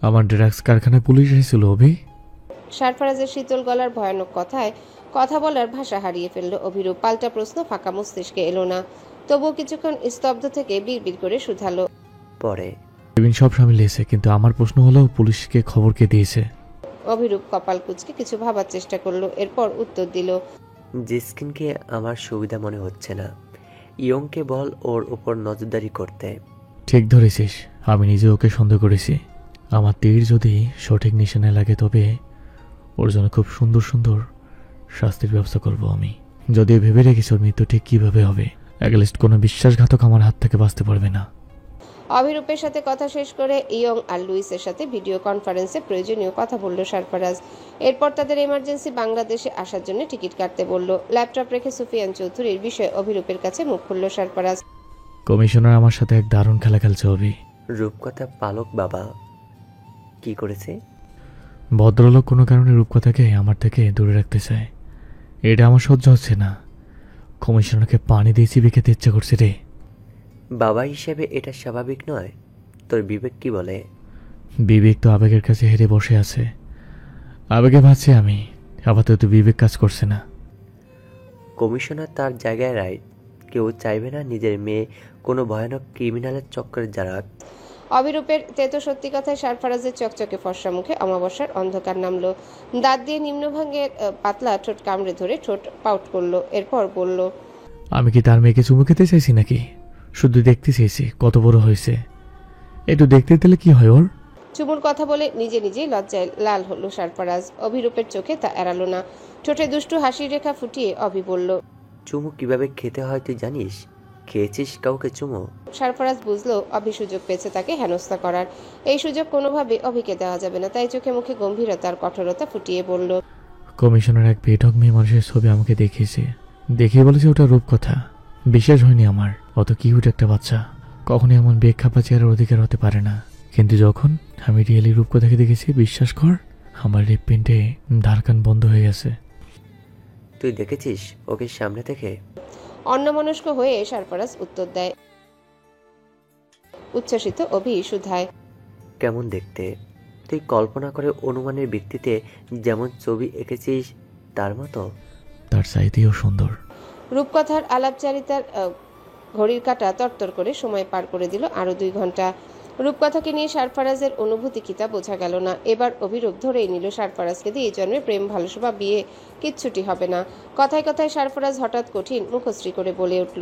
আমার ড্রাগস কারখানায় পুলিশ এসেছিল অভি। সারফারাজের শীতল গলার ভয়ানক কথায় কথা বলার ভাষা হারিয়ে ফেলল অভিরূপ। পাল্টা প্রশ্ন ফাঁকা মস্তিষ্কে এলো না, তবুও কিছুক্ষণ স্তব্ধ থেকে বিড়বিড় করে শুধালো। পরে কেবিন সব সামিল এসে, কিন্তু আমার প্রশ্ন হলো পুলিশকে খবর কে দিয়েছে? অভিরূপ কপাল কুঁচকে কিছু ভাবার চেষ্টা করলো, এরপর উত্তর দিল। জিসকিনকে আমার সুবিধা মনে হচ্ছে না। ইয়ংকে বল ওর উপর নজরদারি করতে। ঠিক ধরেছিস, আমি নিজে ওকে সন্দেহ করেছি। আমার তীর যদি সঠিক নিশানায় লাগে তবে ওর জন্য খুব সুন্দর সুন্দর শাস্তির ব্যবস্থা করব আমি। যদিও ভেবে রেখেছি ওর মৃত্যু ঠিক কীভাবে হবে। অ্যাটলিস্ট কোনো বিশ্বাসঘাতক আমার হাত থেকে বাঁচতে পারবে না। অভিরূপের সাথে কথা শেষ করে ইয়ং আর লুইসের সাথে ভিডিও কনফারেন্সে প্রয়োজনীয় কথা বলল সারফারাজ। এরপর তাদের এমার্জেন্সি বাংলাদেশে আসার জন্য টিকিট কাটতে বলল। ল্যাপটপ রেখে সুফিয়ান চৌধুরীর বিষয়ে অভিরূপের কাছে মুখ খুলল সারফারাজ। কমিশনার আমার সাথে এক দারুণ খেলা খেলছে অভি। রূপকথা পালক বাবা কি করেছে? ভদ্রলোক কোনো কারণে রূপকথাকে আমার থেকে দূরে রাখতে চায়। এটা আমার সহ্য হচ্ছে না। কমিশনারকে পানি দিয়ে চিবিয়ে খেতে ইচ্ছে করছে রে। বাবা হিসেবে এটা স্বাভাবিক নয়। তোর বিবেক কি বলে? বিবেক তো আবেগের কাছে হেরে বসে আছে। আবেগে ভাবছি আমি, আপাতত বিবেক কাজ করছে না। কমিশনার তার জায়গায় রাইট। কেউ চাইবে না নিজের মেয়ে কোনো ভয়ানক ক্রিমিনালের চক্করে যারাক। অভিরূপের তেতো সত্যি কথায় সারফারাজের চকচকে ফর্সা মুখে অমাবস্যার অন্ধকার নামলো। দাঁত দিয়ে নিম্নভাগের পাতলা ঠোঁট কামড়ে ধরে ঠোঁট পাউট করলো, এরপর বলল। আমি কি তার মেয়েকে চুমু খেতে চাইছি নাকি? শুধু দেখতে চেয়েছি কত বড় হয়েছে। একটু দেখতে দিলে কি হয় ওর? চুমুর কথা বলে নিজে নিজেই লজ্জায় লাল হলো সারফারাজ। অভিরূপের চোখে তা এড়ালো না। ঠোঁটে দুষ্টু হাসির রেখা ফুটিয়ে অভি বলল। চুমু কিভাবে খেতে হয় তুই জানিস? খেয়েছিস কাউকে চুমু? সারফারাজ বুঝলো অভি সুযোগ পেয়েছে তাকে হেনস্থা করার। এই সুযোগ কোনোভাবে অভিকে দেওয়া যাবে না, তাই চোখে মুখে গম্ভীরতার কঠোরতা ফুটিয়ে বলল। কমিশনার এক বেঢক মেয়ে মানুষের ছবি আমাকে দেখিয়েছে। দেখিয়ে বলেছে ওটা রূপকথা। বিশ্বাস হয়নি আমার। অত কিউট একটা বাচ্চা কখনই এমন বেখাপ্পা চেহারার অধিকার হতে পারে না। কিন্তু যখন আমি রিয়েলি রূপকথাকে দেখেছি, বিশ্বাস কর আমার হৃৎপিণ্ডে ধারকান বন্ধ হয়ে গেছে। তুই দেখেছিস ওকে সামনে থেকে? অন্যমনস্ক হয়ে সারফারাজ উত্তর দেয়। উচ্ছ্বসিত অভি শুধায়। কেমন দেখতে? তুই কল্পনা করে অনুমানের ভিত্তিতে যেমন ছবি এঁকেছিস তার মতো? তার চাইতেও সুন্দর। রূপকথার আলাপচারিতার ঘড়ির কাঁটা তরতর করে সময় পার করে দিল আরো 2 ঘন্টা। রূপকথাকে নিয়ে সারফারাজের অনুভূতি কি তা বোঝা গেল না। এবার অভিরূপ ধরেই নিল সারফারাজকে দিয়ে এই জন্মে প্রেম ভালোবাসা বিয়ে কিচ্ছুটি হবে না। কথায় কথায় সারফারাজ হঠাৎ কঠিন মুখশ্রী করে বলে উঠল।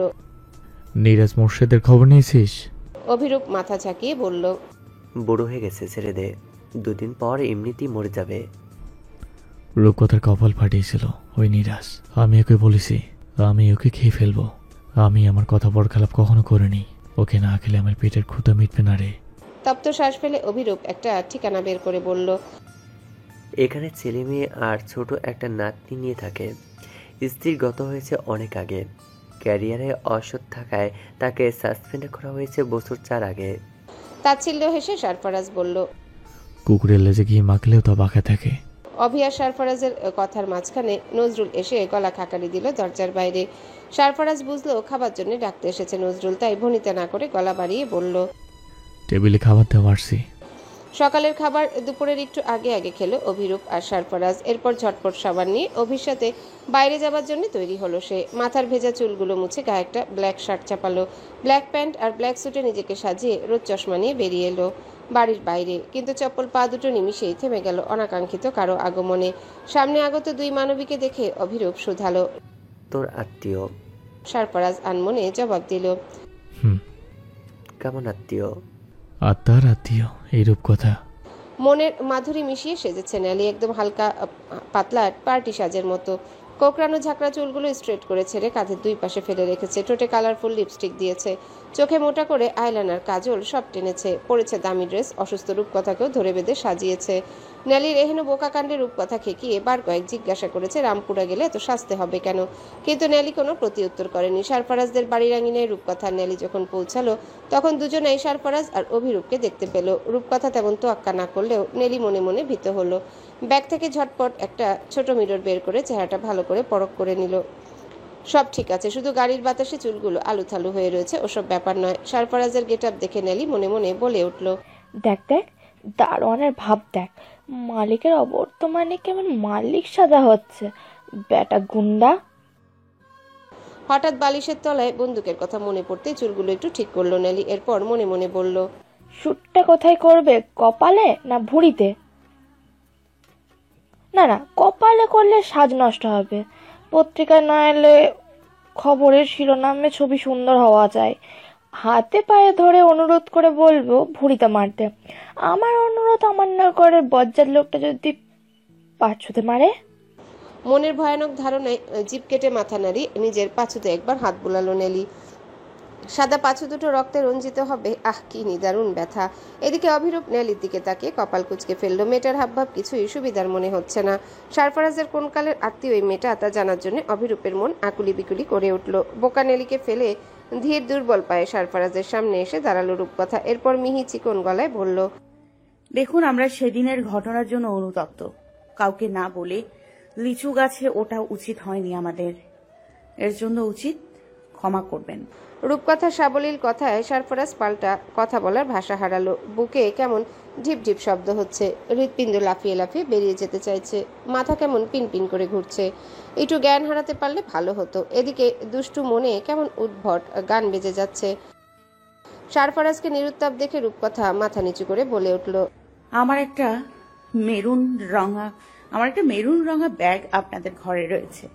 নীরাজ মোর্শেদের খবর নিয়েছিস? অভিরূপ মাথা ঝাঁকিয়ে বলল। বুড়ো হয়ে গেছে, ছেড়ে দে। 2 দিন পর এমনিতেই মরে যাবে। রূপকথার কপাল ফাটিয়েছিল ওই নীরাজ। আমি ওকে বলেছি আমি ওকে খেয়ে ফেলবো। আমি আমার কথা বরখালাপ কখনো করিনি। ওকে না খেলে আমার পেটের ক্ষুধা মিটবে না রে। তপ্ত শ্বাস ফেলে অভিরূপ একটা ঠিকানা বের করে বলল। এখানে ছেলে মেয়ে আর ছোট একটা নাতনি নিয়ে থাকে। স্ত্রী গত হয়েছে অনেক আগে। ক্যারিয়ারে অসৎ থাকায় তাকে সাসপেন্ড করা হয়েছে বছর 4 আগে। তাচ্ছিল্য হেসে সারফারাজ বলল। কুকুরের লেজে গিয়ে মাখলেও তা বাঁকা থাকে। অভি আর সারফারাজের কথার মাঝখানে নজরুল এসে গলা খাকারি দিল দরজার বাইরে। সারফারাজ বুঝলো খাবার জন্য ডাকতে এসেছে নজরুল, তাই ভনিতা না করে গলা বাড়িয়ে বলল। টেবিলে খাবার দেওয়া আসছি। সকালের খাবার দুপুরের একটু আগে আগে খেলো অভিরূপ আর সারফারাজ। এরপর ঝটপট সাবান নিয়ে অভির সাথে বাইরে যাবার জন্য তৈরি হলো সে। মাথার ভেজা চুলগুলো মুছে গায়ে একটা ব্ল্যাক শার্ট চাপালো, ব্ল্যাক প্যান্ট আর ব্ল্যাক স্যুটে নিজেকে সাজিয়ে রোদ চশমা নিয়ে বেরিয়ে এলো বাড়ির বাইরে। কিন্তু চপ্পল পা দুটো নিমিষেই থেমে গেল অনাকাঙ্ক্ষিত কারো আগমনে। সামনে আগত 2 মানবীকে দেখে অভিরূপ শুধালো। তোর আত্মীয়? সারফারাজ আনমনে জবাব দিল। কেমন আত্মীয়? আত্মার আত্মীয় এই রূপকথা। মনের মাধুরী মিশিয়ে সেজেছে ন্যালি, একদম হালকা পাতলা পার্টি সাজের মতো। কোকড়ানো ঝাঁকড়া চুলগুলো স্ট্রেট করে ছেড়ে কাঁধের 2 পাশে ফেলে রেখেছে। ঠোঁটে কালারফুল লিপস্টিক দিয়েছে। চোখে মোটা করে আইলাইনার, কাজল সব টেনেছে, পরেছে দামি ড্রেস, অসুস্থ রূপকথাকেও ধরে বেঁধে সাজিয়েছে। নেলির এহেন বোকাকাণ্ডে রূপকথা খেকিয়ে বার কয়েক জিজ্ঞাসা করেছে রামপুরা গেলে এত সাজতে হবে কেন, কিন্তু নেলি কোনো প্রতিউত্তর করেনি। সারফারাজদের বাড়ির আঙিনায় রূপকথা নেলি যখন পৌঁছালো তখন দুজনেই সারফারাজ আর অভিরূপকে দেখতে পেল। রূপকথা তেমন তোয়াক্কা না করলেও নেলি মনে মনে ভীত হলো। ব্যাগ থেকে ঝটপট একটা ছোট মিরর বের করে চেহারাটা ভালো করে পরখ করে নিল। সব ঠিক আছে, শুধু গাড়ির বাতাসে চুলগুলো আলুথালু হয়ে রয়েছে, ওসব ব্যাপার নয়। সারফারাজের গেটআপ দেখে নেলি মনে মনে বলে উঠল, দেখ দেখ, দারোয়ানের ভাব দেখ, মালিকের অবর্তমানে কেমন মালিক সাজা হচ্ছে, বেটা গুন্ডা। হঠাৎ বালিশের তলায় বন্দুকের কথা মনে পড়তে চুলগুলো একটু ঠিক করলো নেলি। এরপর মনে মনে বলল, শুটটা কোথায় করবে, কপালে না ভুঁড়িতে? না না, কপালে করলে সাজ নষ্ট হবে। পত্রিকায় না এলে খবরের শিরোনামে ছবি সুন্দর হওয়া যায়। হাতে পায়ে ধরে অনুরোধ করে বলবো ভুঁড়িতে মারতে। আমার অনুরোধ অমান্য করে বজ্জাত লোকটা যদি পাছুতে মারে। মনের ভয়ানক ধারণায় জিভ কেটে মাথা নাড়ি নিজের পাছুতে একবার হাত বুলালো নেলি। সাদা পাছু দুটো রক্তে রঞ্জিত হবে, আহ কি নিদারুণ ব্যথা। এদিকে অভিরূপ নেলির দিকে তাকিয়ে কপাল কুঁচকে ফেললো। মেয়েটার হাবভাব কিছুই সুবিধার মনে হচ্ছে না। সারফারাজের কোন কালের আত্মীয় এই মেয়েটা তা জানার জন্য অভিরূপের মন আকুলি বিকুলি করে উঠল। বোকা নেলিকে ফেলে ধীর দুর্বল পায়ে সারফারাজের সামনে এসে দাঁড়ালো রূপকথা। এরপর মিহি চিকন গলায় বলল, দেখুন, আমরা সেদিনের ঘটনার জন্য অনুতপ্ত। কাউকে না বলে লিচু গাছে ওটা উচিত হয়নি আমাদের। এর জন্য উচিত ক্ষমা করবেন। রূপকথা সাবলীল কথায় সারফারাজ পাল্টা কথা বলার ভাষা হারালো। বুকে কেমন ঢিপ ঢিপ শব্দ হচ্ছে, হৃৎপিণ্ড লাফিয়ে লাফিয়ে বেরিয়ে যেতে চাইছে, মাথা কেমন পিনপিন করে ঘুরছে। একটু জ্ঞান হারাতে পারলে ভালো হতো। এদিকে দুষ্টু মনে কেমন উদ্ভট গান বেজে যাচ্ছে। সারফারাজকে নিরুত্তাপ দেখে রূপকথা মাথা নিচু করে বলে উঠল, আমার একটা মেরুন রঙা ব্যাগ আপনাদের ঘরে রয়েছে,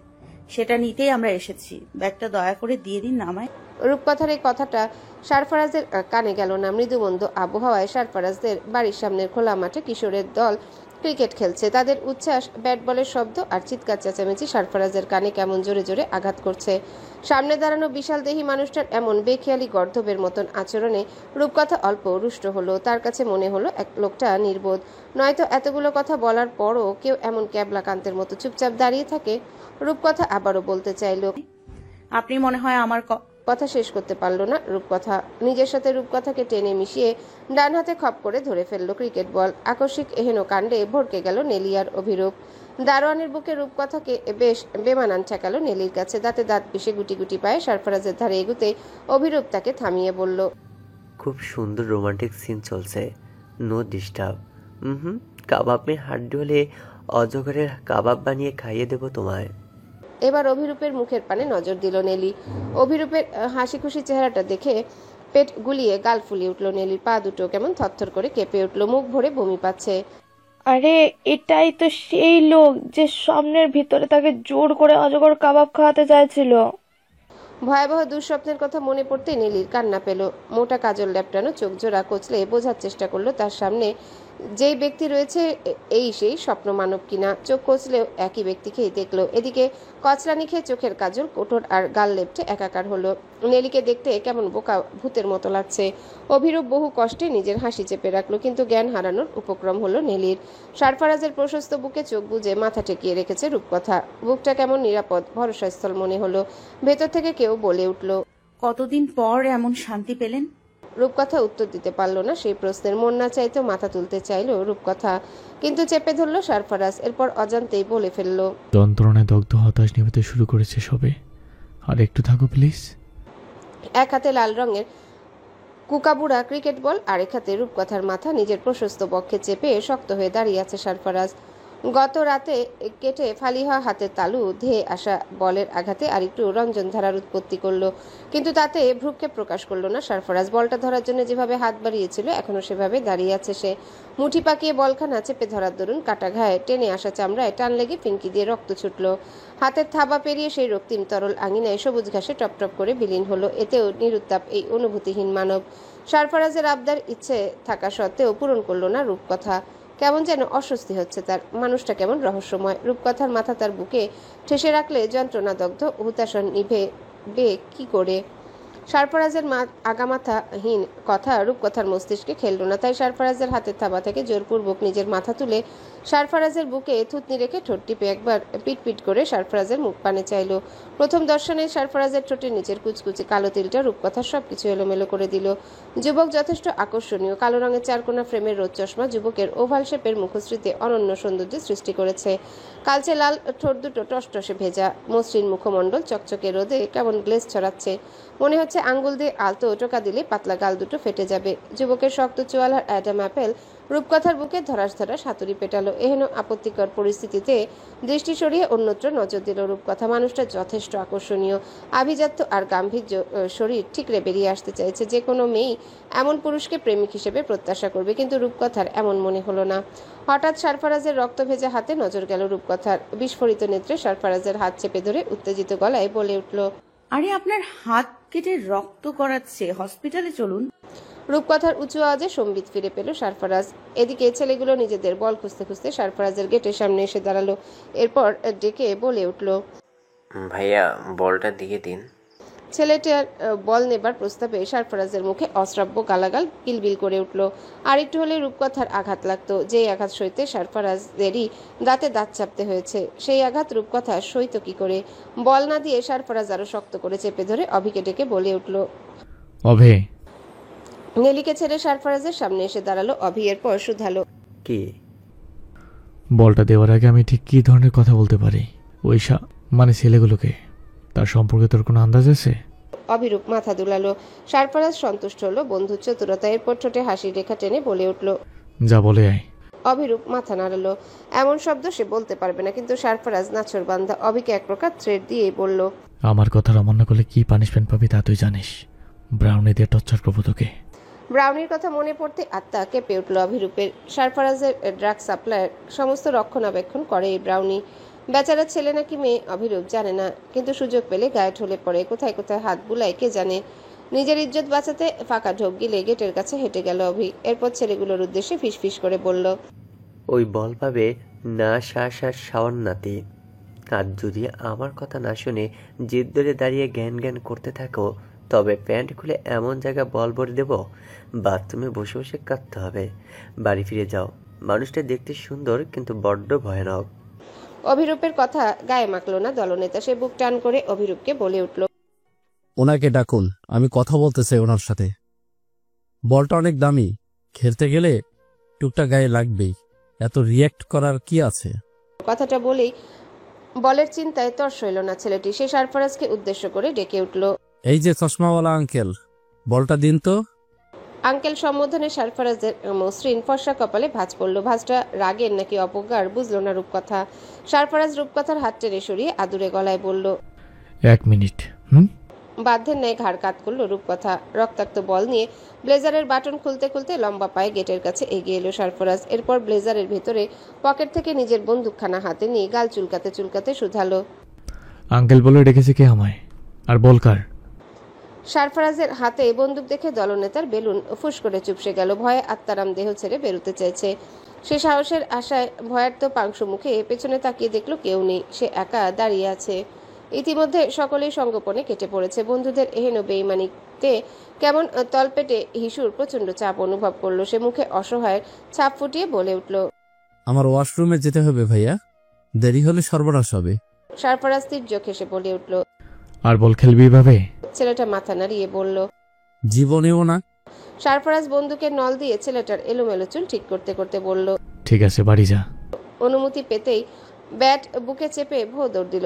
সেটা নিতেই আমরা এসেছি। ব্যাগটা দয়া করে দিয়ে দিন আমায়। রূপকথার এই কথাটা সারফারাজের কানে গেল না। মৃদুমন্দ আবহাওয়ায় সারফারাজদের বাড়ির সামনের খোলা মাঠে কিশোরের দল ক্রিকেট খেলছে। তাদের উচ্ছ্বাস, ব্যাট বলের শব্দ আর চিৎকার চেঁচামেচি সারফারাজের কানে কেমন জোরে জোরে আঘাত করছে। সামনে দাঁড়ানো বিশাল দেহী মানুষটার এমন বেখেয়ালি গর্ধবের মতন আচরণে রূপকথা অল্প রুষ্ট হলো। তার কাছে মনে হলো এক লোকটা নির্বোধ, নয়তো এতগুলো কথা বলার পরও কেউ এমন ক্যাবলাকান্তের মতো চুপচাপ দাঁড়িয়ে থাকে। রূপকথা আবারও বলতে চাইল, আপনি মনে হয় আমার কথা শেষ করতে পারল না রূপকথা। নিজের সাথে রূপকথাকে টেনে মিশিয়ে ডান হাতে খপ করে ধরে ফেললো ক্রিকেট বল। আকস্মিক এহেন কাণ্ডে ভড়কে গেল নেলি আর অভিরূপ। দারোয়ানের বুকে রূপকথাকে বেশ বেমানান ঠেকালো নেলির কাছে। দাঁতে দাঁত পিষে গুটি গুটি পায়ে সারফারাজের ধারে এগুতে অভিরূপ তাকে থামিয়ে বলল, খুব সুন্দর রোমান্টিক সিন চলছে, নো ডিস্টার্ব। কাবাব মে হাড্ডি হলে অজগরের কাবাব বানিয়ে খাইয়ে দেবো তোমায়। এবার অভিরূপের মুখের পানে নজর দিল নেলি। অভিরূপের হাসি খুশি চেহারাটা দেখে পেট গুলিয়ে গাল ফুলিয়ে উঠল নেলির। পা দুটো কেমন থরথর করে কেঁপে উঠল, মুখ ভরে বমি পাচ্ছে। আরে এটাই তো সেই লোক যে স্বপ্নের ভিতরে তাকে জোর করে অজগর কাবাব খাওয়াতে চাইছিল। ভয়াবহ দুঃস্বপ্নের কথা মনে পড়তে নেলির কান্না পেল। মোটা কাজল ল্যাপটানো চোখ জোড়া কচলে বোঝার চেষ্টা করলো তার সামনে যেই ব্যক্তি রয়েছে এই সেই স্বপ্ন মানব কিনা। চোখ কচলেও একই ব্যক্তিকেই দেখলো। এদিকে কচলানি খেয়ে চোখের কাজল, কোটর আর গাল লেপটে একাকার হলো। নেলিকে দেখতে কেমন বোকা ভূতের মতো লাগছে। অভিরূপ বহু কষ্টে নিজের হাসি চেপে রাখলো, কিন্তু জ্ঞান হারানোর উপক্রম হলো নেলির। সারফারাজের প্রশস্ত বুকে চোখ বুজে মাথা ঠেকিয়ে রেখেছে রূপকথা। বুকটা কেমন নিরাপদ ভরসাস্থল মনে হলো। ভেতর থেকে কেউ বলে উঠল, কতদিন পর এমন শান্তি পেলেন? রূপকথা উত্তর দিতে পারল না সেই প্রশ্নের। মন না চাইতেও মাথা তুলতে চাইলো রূপকথা, কিন্তু চেপে ধরল সারফারাজ। এরপর অজান্তেই বলে ফেলল, যন্ত্রণায় দগ্ধ হতাশ নিভতে শুরু করেছে সবে, আর একটু থাকো প্লিজ। এক হাতে লাল রঙের কুকাবুড়া ক্রিকেট বল, আরেক হাতে রূপকথার মাথা নিজের প্রশস্ত বক্ষে চেপে শক্ত হয়ে দাঁড়িয়ে আছে সারফারাজ। গত রাতে কেটে ফালি হওয়া হাতের তালু ধেয়ে আসা বলের আঘাতে আরেকটু রঞ্জনধারার উৎপত্তি করলো, কিন্তু তাতে ভ্রুক্ষেপ প্রকাশ করলো না সারফারাজ। বলটা ধরার জন্য যেভাবে হাত বাড়িয়েছিল এখনো সেভাবে দাঁড়িয়ে আছে সে। মুঠি পাকিয়ে বলখানা চেপে ধরার দরুন কাটা ঘায়ে টেনে আসা চামড়ায় টান লেগে ফিনকি দিয়ে রক্ত ছুটল। হাতের থাবা পেরিয়ে সেই রক্তিম তরল আঙিনায় সবুজ ঘাসে টপটপ করে বিলীন হলো। এতেও নিরুত্তাপ এই অনুভূতিহীন মানব। সারফারাজের আবদার ইচ্ছে থাকা সত্ত্বেও পূরণ করলো না রূপকথা। কেমন যেন অস্বস্তি হচ্ছে তার। মানুষটা কেমন রহস্যময়। রূপকথার মাথা তার বুকে ঠেসে রাখলে যন্ত্রণাদগ্ধ হুতাশন নিভে কি করে। সারফরাজের আগামাথাহীন কথা রূপকথার মস্তিষ্কে খেলল না, তাই সারফরাজের হাতের থাবা থেকে জোরপূর্বক নিজের মাথা তুলে সারফরাজের বুকে থুতনি রেখে ঠোঁট টিপে একবার পিটপিট করে সারফরাজের মুখ পানে চাইল। প্রথম দর্শনে সারফরাজের ঠোঁটের নিচের কুচকুচে কালো তিলটা রূপকথার সবকিছু এলোমেলো করে দিল। যুবক যথেষ্ট আকর্ষণীয়, কালো রঙের চারকোনা ফ্রেমের রোদ চশমা যুবকের ওভাল শেপের মুখশ্রীতে অনন্য সৌন্দর্য সৃষ্টি করেছে। কালচে লাল ঠোঁট দুটো টসটসে ভেজা, মসৃণ মুখমণ্ডল চকচকে রোদে কেমন গ্লেজ ছড়াচ্ছে, মনে হচ্ছে আঙ্গুল দিয়ে আলতো টোকা দিলে পাতলা গাল দুটো ফেটে যাবে। যুবকের শক্ত চোয়ালার অ্যাডাম অ্যাপেল রূপকথার বুকে ধরাস ধরাস হাতুড়ি পেটালো। এহেন আপত্তিকর পরিস্থিতিতে দৃষ্টি সরিয়ে অন্যত্র নজর দিল রূপকথা। মানুষটা যথেষ্ট আকর্ষণীয়, আভিজাত্য আর গাম্ভীর্য শরীর ঠিকরে বেরিয়ে আসতে চাইছে। যে কোনো মেয়েই এমন পুরুষকে প্রেমিক হিসেবে প্রত্যাশা করবে, কিন্তু রূপকথার এমন মনে হলো না। হঠাৎ সারফরাজের রক্ত ভেজা হাতে নজর গেল রূপকথার। বিস্ফোরিত নেত্রে সারফরাজের হাত চেপে ধরে উত্তেজিত গলায় বলে উঠল, আরে আপনার হাত কেটে রক্ত করাচ্ছে, হসপিটালে চলুন। রূপকথার উঁচু আওয়াজে সম্বিত ফিরে পেল সারফরাজ। এদিকে ছেলেগুলো নিজেদের বল খুঁজতে খুঁজতে সারফরাজের গেটের সামনে এসে দাঁড়ালো। এরপর ডেকে বলে উঠল, ভাইয়া বলটা দিয়ে দিন। ছেলেটার বল নেবার প্রস্তাবে সারফরাজের মুখে অশ্রাব্য গালাগাল কিলবিল করে উঠল। আর একটু হলে রূপকথার আঘাত লাগতো, যেই আঘাত সইতে সারফরাজদেরই দাঁতে দাঁত চাপতে হয়েছে। সেই আঘাত রূপকথা সইত কি করে? বল না দিয়ে সারফরাজ আরো শক্ত করে চেপে ধরে অভিকে ডেকে বলে উঠল, অভে। নেলিকে ছেড়ে সারফরাজের সামনে এসে দাঁড়ালো অভি। এরপর শুধালো, কি? বলটা দেওয়ার আগে আমি ঠিক কী ধরনের কথা বলতে পারি? ওই মানে ছেলেগুলোকে, তার সম্পর্কে তোর কোনো আন্দাজ আছে? অভিরূপ মাথা দুলালো। সারফরাজ সন্তুষ্ট হলো বন্ধুর চতুরতা। এরপর ঠোঁটে হাসির রেখা টেনে বলে উঠল, যা বলে আয়। অভিরূপ মাথা নাড়ালো। এমন শব্দ সে বলতে পারবে না, কিন্তু সারফরাজ নাছর বান্ধা। অভিকে এক প্রকার থ্রেড দিয়েই বলল, আমার কথা অমান্য করলে কি পানিশমেন্ট পাবি তা তুই জানিস। ব্রাউনি দিয়ে টর্চার করবো তোকে। ব্রাউনির কথা মনে পড়তে আত্মা কেঁপে উঠল অভিরূপের। সারফরাজের ড্রাগ সাপ্লাইয়ের সমস্ত রক্ষণাবেক্ষণ করে এই ব্রাউনি। বেচারা ছেলে নাকি মেয়ে অভিরূপ জানে না, কিন্তু সুযোগ পেলে গায়ে ঢলে পড়ে, কোথায় কোথায় হাত বুলায় কে জানে। নিজের ইজ্জত বাঁচাতে ফাঁকা ঢোক গিলে গেটের কাছে হেঁটে গেল অভি। এরপর ছেলেগুলোর উদ্দেশ্যে ফিসফিস করে বলল, ওই বল পাবে না শাওয়ার নাতি। আর যদি আমার কথা না শুনে জিদ ধরে দাঁড়িয়ে জ্ঞান জ্ঞান করতে থাকো, তবে প্যান্ট খুলে এমন জায়গা বল ভরে দেব, বাথরুমে বসে বসে কাঁদতে হবে। বাড়ি ফিরে যাও। মানুষটা দেখতে সুন্দর, কিন্তু বড্ড ভয়ানক। অভিরূপের কথা গায়ে মাখল না দলনেতা। সে বুক টান করে অভিরূপকে বলে উঠল, ওনাকে ডাকুন, আমি কথা বলতে চাই ওনার সাথে। বলটা অনেক দামি, খেলতে গেলে টুকটা গায়ে লাগবেই, এত রিয়্যাক্ট করার কি আছে? কথাটা বলেই বলের চিন্তায় তর সইল না ছেলেটি। সে সারফরাজকে উদ্দেশ্য করে ডেকে উঠল, এই যে চশমাওয়ালা আঙ্কেল, বলটা দিন তো। আঙ্কেল সম্বোধনে সারফরাজের মসৃণ ফর্সা কপালে ভাঁজ পড়ল। ভাঁজটা রাগের নাকি অপজ্ঞার বুঝল না রূপকথা। সারফরাজ রূপকথার হাত টেনে সরিয়ে আদুরে গলায় বলল, 1 মিনিট। বাধ্যের ন্যায় ঘাড় কাত করলো রূপকথা। রক্তাক্ত বল নিয়ে ব্লেজারের বাটন খুলতে খুলতে লম্বা পায়ে গেটের কাছে এগিয়ে এলো সারফরাজ। এরপর ব্লেজারের ভেতরে পকেট থেকে নিজের বন্দুকখানা হাতে নিয়ে গাল চুলকাতে চুলকাতে শুধালো, আঙ্কেল বলে ডেকেছে কে আমায়? আর বল কার? সারফরাজের হাতে বন্দুক দেখে দলনেতার বেলুন ফুস করে চুপসে গেল। ভয়ে আত্মারাম দেহ ছেড়ে বেরোতে চাইছে। সে সাহসের আশায় ভয়ার্ত পাংশু মুখে পেছনে তাকিয়ে দেখলো কেউ নেই। সে একা দাঁড়িয়ে আছে। ইতিমধ্যে সকলেই সঙ্গোপনে কেটে পড়েছে। বন্ধুদের এহেন বেইমানিতে কেমন তলপেটে হিসুর প্রচন্ড চাপ অনুভব করলো। সে মুখে অসহায়ের ছাপ ফুটিয়ে বলে উঠল, আমার ওয়াশরুমে যেতে হবে ভাইয়া, দেরি হলে সর্বনাশ হবে। সারফরাজ তীর্যক হেসে বলে উঠল, আর বল খেলবি এভাবে? ছেলেটা মাথা নাড়িয়ে বলল, জীবনেও না। সারফরাজ বন্দুকের নল দিয়ে ছেলেটার এলোমেলো চুল ঠিক করতে করতে বলল, ঠিক আছে, বাড়ি যা। অনুমতি পেতেই ব্যাট বুকে চেপে ভো দৌড় দিল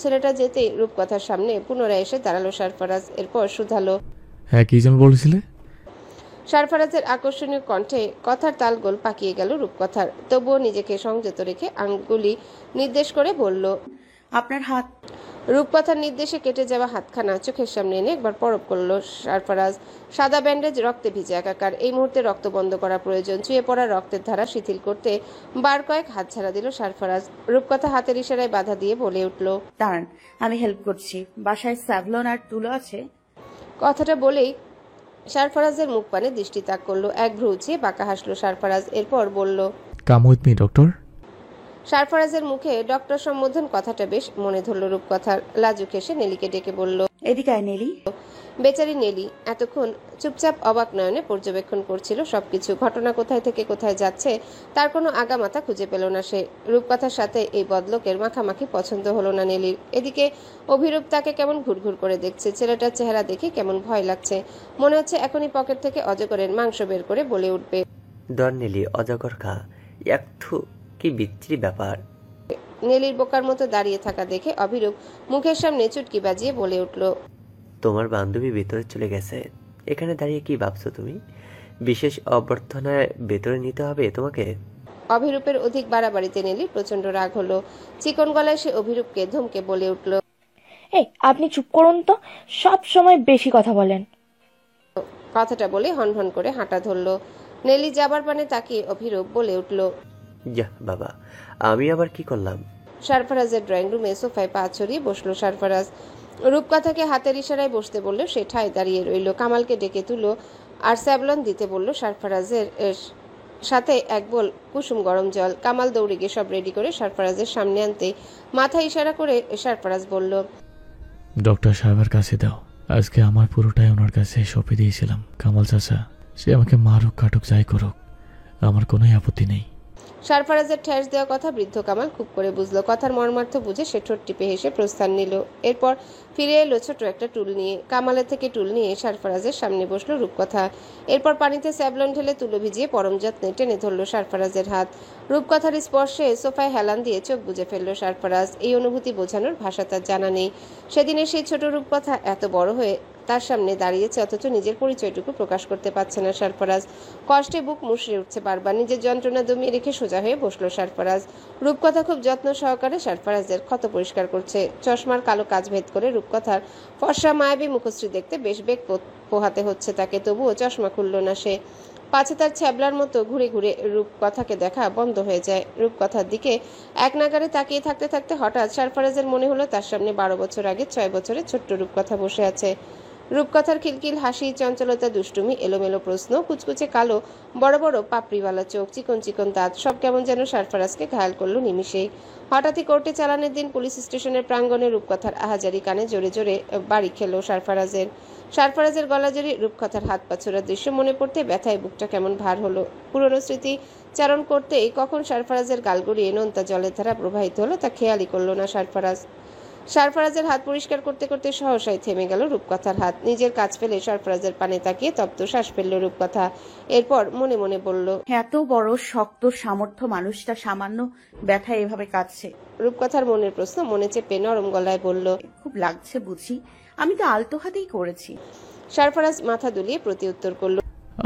ছেলেটা যেতেই রূপকথার সামনে পুনরায় এসে দাঁড়ালো সারফরাজ। এরপর শুধালো, হ্যাঁ কি যেন বলেছিলে? সারফরাজের আকর্ষণীয় কণ্ঠে কথার তালগোল পাকিয়ে গেল রূপকথার। তবুও নিজেকে সংযত রেখে আঙ্গুলি নির্দেশ করে বলল, আপনার হাত। রূপকথার নির্দেশে কেটে যাওয়া হাতখানা চোখের সামনে এনে একবার পরব করলো সারফরাজ। সাদা ব্যান্ডেজ রক্তে ভিজে একাকার। এই মুহূর্তে রক্ত বন্ধ করা প্রয়োজন। চুয়ে পড়া রক্তের ধারা শিথিল করতে বার কয়েক হাত ছাড়া দিল সারফরাজ। রূপকথা হাতের ইশারায় বাধা দিয়ে বলে উঠল, দাঁড়ান, আমি হেল্প করছি। বাসায় স্যাভলন আর তুলো আছে। কথাটা বলেই সারফরাজের মুখ পানে দৃষ্টি তাক করলো। এক ভ্রু উঁচিয়ে বাঁকা হাসলো সারফরাজ। এরপর বলল, কাম উইথ মি ডক্টর। সারফরাজের মুখে ডক্টর সম্বোধন কথাটা বেশ মনে ধরল রূপকথার। লাজুক হেসে নেলিকে ডেকে বলল, এদিকে আয় নেলি। বেচারি নেলি এতক্ষণ চুপচাপ অবাক নয়নে পর্যবেক্ষণ করছিল সবকিছু। ঘটনা কোথায় থেকে কোথায় যাচ্ছে তার কোনো আগামাথা খুঁজে পেল না সে। রূপকথার সাথে এই বদলোকের মাখামাখি পছন্দ হলো না নেলির। এদিকে অভিরূপ তাকে কেমন ঘুরঘুর করে দেখছে। ছেলেটার চেহারা দেখে কেমন ভয় লাগছে। মনে হচ্ছে এখনই পকেট থেকে অজগরের মাংস বের করে বলে উঠবে, দর নিলি অজগর খা। একটু কি বিচ্ছিরি ব্যাপার। নেলির বোকার মতো দাঁড়িয়ে থাকা দেখে অভিরূপ মুখের সামনে চুটকি বাজিয়ে বলে উঠল, তোমার বান্ধবী ভেতরে চলে গেছে, এখানে দাঁড়িয়ে কি ভাবছো তুমি? বিশেষ অভ্যর্থনায় ভেতরে নিতে হবে তোমাকে? অভিরূপের অধিক বাড়াবাড়িতে নেলি প্রচন্ড রাগ হলো। চিকন গলায় সে অভিরূপকে ধমকে বলে উঠল, এই আপনি চুপ করুন তো, সব সময় বেশি কথা বলেন। কথাটা বলে হনহন করে হাঁটা ধরল। নেলি যাবার পানে তাকিয়ে অভিরূপ বলে উঠল, যা বাবা, আমি আবার কি করলাম? সারফারাজের ড্রয়িং রুমে সোফায় পা ছড়িয়ে বসলো সারফারাজ। রূপকথাকে হাতের ইশারায় বসতে বলল, সে ঠায় দাঁড়িয়ে রইল। কামালকে ডেকে তুলো আর স্যাভলন দিতে বলল সারফারাজের সাথে এক বোল কুসুম গরম জল। কামাল দৌড়ে গিয়ে সব রেডি করে সারফারাজের সামনে আনতে মাথা ইশারা করে সারফারাজ বলল, ডক্টর সাহেবের কাছে দাও। আজকে আমার পুরোটাই ওনার কাছে সঁপে দিয়েছিলাম। কামাল চাচা, সে আমাকে মারুক কাটুক যাই করুক, আমার কোনো আপত্তি নেই। সারফারাজের ঠেস দেওয়া কথা বৃদ্ধ কামাল খুব করে বুঝলো। কথার মর্মার্থ বুঝে সে ঠোঁট টিপে হেসে প্রস্থান নিল। এরপর ফিরে এলো ছোট একটা টুল নিয়ে। কামালের থেকে টুল নিয়ে সারফারাজের সামনে বসলো রূপকথা। এরপর পানিতে স্যাভলন ঢেলে তুলো ভিজিয়ে পরম যত্নে টেনে ধরলো সারফারাজের হাত। রূপকথার স্পর্শে সোফায় হেলান দিয়ে চোখ বুজে ফেললো সারফারাজ। এই অনুভূতি বোঝানোর ভাষা তার জানা নেই। সেদিনের সেই ছোট রূপকথা এত বড় হয়ে তার সামনে দাঁড়িয়েছে, অথচ নিজের পরিচয়টুকু প্রকাশ করতে পারছে না সারফারাজ। কষ্টে বুক মুষড়ে উঠছে বারবার। নিজের যন্ত্রণা দমিয়ে রেখে সোজা হয়ে বসলো সারফারাজ। রূপকথা খুব যত্ন সহকারে সারফারাজের ক্ষত পরিষ্কার করছে। চশমার কালো কাজ ভেদ করে রূপকথার ফর্সা মায়াবী মুখশ্রী দেখতে বেশ বেগ পোহাতে হচ্ছে তাকে। তবুও চশমা খুলল না সে। পাছে তার ছ্যাবলার মতো ঘুরে ঘুরে রূপকথাকে দেখা বন্ধ হয়ে যায়। রূপকথার দিকে এক নাগারে তাকিয়ে থাকতে থাকতে হঠাৎ সারফারাজের মনে হলো তার সামনে 12 বছর আগে 6 বছরের ছোট্ট রূপকথা বসে আছে। রূপকথার খিলখিল হাসি, চঞ্চলতা, দুষ্টুমি, এলোমেলো প্রশ্ন, কুচকুচে কালো বড় বড় পাপড়িওয়ালা চোখ, চিকন চিকন দাঁত, সব কেমন যেন সারফারাজকে ঘায়াল করলো নিমিষেই। হঠাৎই কোর্টে চালানের দিন পুলিশ স্টেশনের প্রাঙ্গণে রূপকথার আহাজারি কানে জোরে জোরে বাড়ি খেলো সারফারাজের গলা জড়িয়ে রূপকথার হাত পা ছোড়ার দৃশ্য মনে পড়তে ব্যথায় বুকটা কেমন ভার হলো। পুরনো স্মৃতি চারণ করতেই কখন সারফারাজের গাল গড়িয়ে নোনতা জলের ধারা প্রবাহিত হলো তা খেয়ালই করলো না সারফারাজের হাত পরিষ্কার করতে করতে সহসাই থেমে গেল রূপকথার হাত। নিজের কাজ ফেলে সারফারাজের পানে তাকিয়ে তপ্ত শ্বাস ফেলল রূপকথা। এরপর মনে মনে বলল, এত বড় শক্ত সামর্থ্য মানুষটা সামান্য ব্যথা এভাবে কাঁদছে। রূপকথার মনের প্রশ্ন মনে চেপে নরম গলায় বলল, খুব লাগছে বুঝি? আমি তো আলতো হাতেই করেছি। সারফারাজ মাথা দুলিয়ে প্রতিউত্তর করল,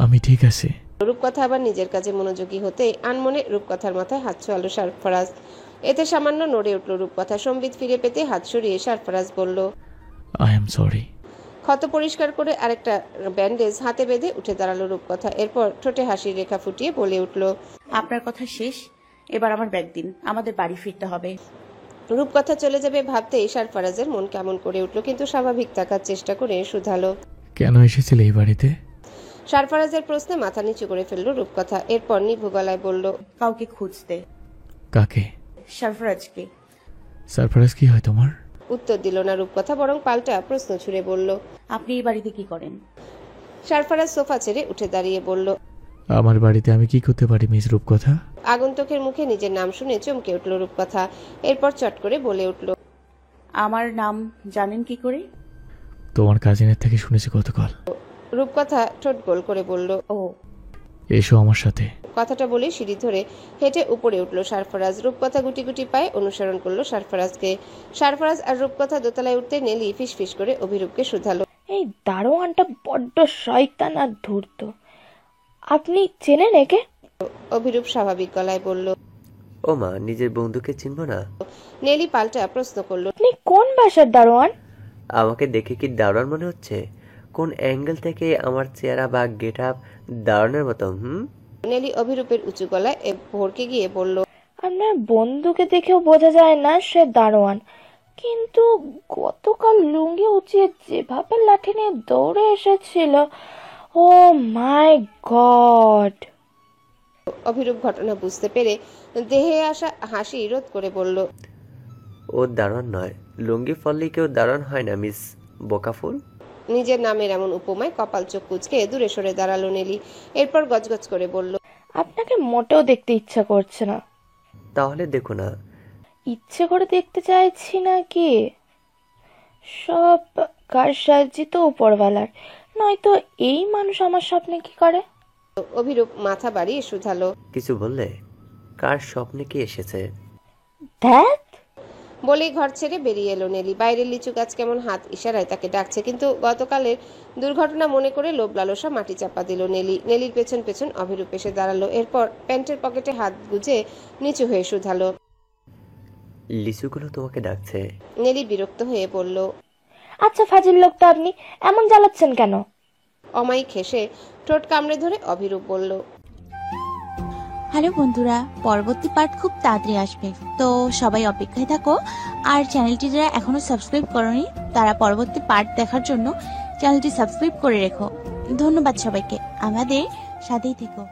আমি ঠিক আছে। রূপকথা আবার নিজের কাজে মনোযোগী হতে আনমনে রূপকথার মাথায় হাত ছোঁয়ালো সারফারাজ। এতে সামান্য নড়ে উঠল রূপকথা। সম্বিত ফিরে পেতে হাত সরিয়ে সারফারাজ বলল, আই এম সরি। ক্ষত পরিষ্কার করে আরেকটা ব্যান্ডেজ হাতে বেঁধে উঠে দাঁড়ালো রূপকথা। এরপর ঠোঁটে হাসির রেখা ফুটিয়ে বলে উঠল, আপনার কথা শেষ, এবার আমার ব্যাগ দিন, আমাদের বাড়ি ফিরতে হবে। রূপকথা চলে যাবে ভাবতেই সারফারাজের মন কেমন করে উঠল, কিন্তু স্বাভাবিক থাকার চেষ্টা করে শুধালো, কেন এসেছিলে এই বাড়িতে? সারফারাজের প্রশ্নে মাথা নিচু করে ফেলল রূপকথা। এরপর নিভু গলায় বলল, কাউকে খুঁজতে। কাকে? সারফারাজকে। সারপ্রাইজ কি হয় তোমার? উত্তর দিল না রূপকথা, বরং পাল্টা প্রশ্ন ছুড়ে বলল, আপনি এই বাড়িতে কি করেন? সারফারাজ সোফা ছেড়ে উঠে দাঁড়িয়ে বলল, আমার বাড়িতে আমি কি করতে পারি মিস রূপকথা? আগন্তুকের মুখে নিজের নাম শুনে চমকে উঠল রূপকথা। এরপর চট করে বলে উঠল, আমার নাম জানেন কি করে? তোমার কাজিনের থেকে শুনেছি গতকাল। রূপকথা ঠোঁট গোল করে বলল, ও। এসো আমার সাথে। কথাটা বলে সিঁড়ি ধরে হেঁটে উপরে উঠল সারফারাজ। রূপকথা গুটি গুটি পায়ে অনুসরণ করলো সারফারাজকে। সারফারাজ আর রূপকথা দোতলায় উঠতে নেলি ফিস ফিস করে অভিরূপকে শুধালো, এই দারোয়ানটা বড্ড শয়তান আর ধূর্ত। আপনি চেনেন একে? অভিরূপ স্বাভাবিক গলায় বলল। ও মা, নিজের বন্ধুকে চিনব না? নেলি পাল্টা প্রশ্ন করলো, আপনি কোন বাসার দারোয়ান? আমাকে দেখে কি দারুণ মনে হচ্ছে? কোন অ্যাঙ্গেল থেকে আমার চেহারা বা গেট আপ দারুণের মতো? নেলি অভিরূপের উঁচু গলায় ভরকে গিয়ে বলল, আপনার বন্ধুকে দেখেও বোঝা যায় না সে দারোয়ান, কিন্তু গতকাল লুঙ্গি উঁচিয়ে যেভাবে লাঠি নিয়ে দৌড়ে এসেছিল, ও মাই গড। অভিরূপ ঘটনা বুঝতে পেরে দেহে আসা হাসি রোধ করে বলল, ও দারুণ নয়, লুঙ্গি ফললে কেউ দারুণ হয় না মিস বোকাফুল। নিজের নামের এমন উপমায় কপাল চোখ কুঁচকে দূরে সরে দাঁড়ালো নেলি। এরপর গজগজ করে বলল, আপনাকে মোটেও দেখতে ইচ্ছা করছে না। তাহলে দেখো না। ইচ্ছে করে দেখতে চাইছি না কি, সব কারসাজি তো উপরওয়ালার, নয়তো এই মানুষ আমার স্বপ্নে কি করে? অভিরূপ মাথা বাড়িয়ে শুধালো, কিছু বললে? কার স্বপ্নে কি এসেছে? ধ্যাত, বলেই ঘর ছেড়ে বেরিয়ে এলো নেলি। বাইরের লিচু গাছ কেমন হাত ইশারায় তাকে ডাকছে, কিন্তু গতকালের দুর্ঘটনা মনে করে লোভ লালসা মাটি চাপা দিল নেলি। নেলির পেছন পেছন অভিরূপ এসে দাঁড়ালো। এরপর প্যান্টের পকেটে হাত গুজে নিচু হয়ে শুধালো। লিচুগুলো তোমাকে ডাকছে? নেলি বিরক্ত হয়ে বলল। আচ্ছা ফাজিল লোক তো আপনি, এমন জ্বালাচ্ছেন কেন? অমায়িক হেসে ঠোঁট কামড়ে ধরে অভিরূপ বলল, হ্যালো বন্ধুরা, পরবর্তী পার্ট খুব তাড়াতাড়ি আসবে, তো সবাই অপেক্ষায় থাকো। আর চ্যানেলটি যারা এখনো সাবস্ক্রাইব করনি তারা পরবর্তী পার্ট দেখার জন্য চ্যানেলটি সাবস্ক্রাইব করে রেখো। ধন্যবাদ সবাইকে, আমাদের সাথেই থেকো।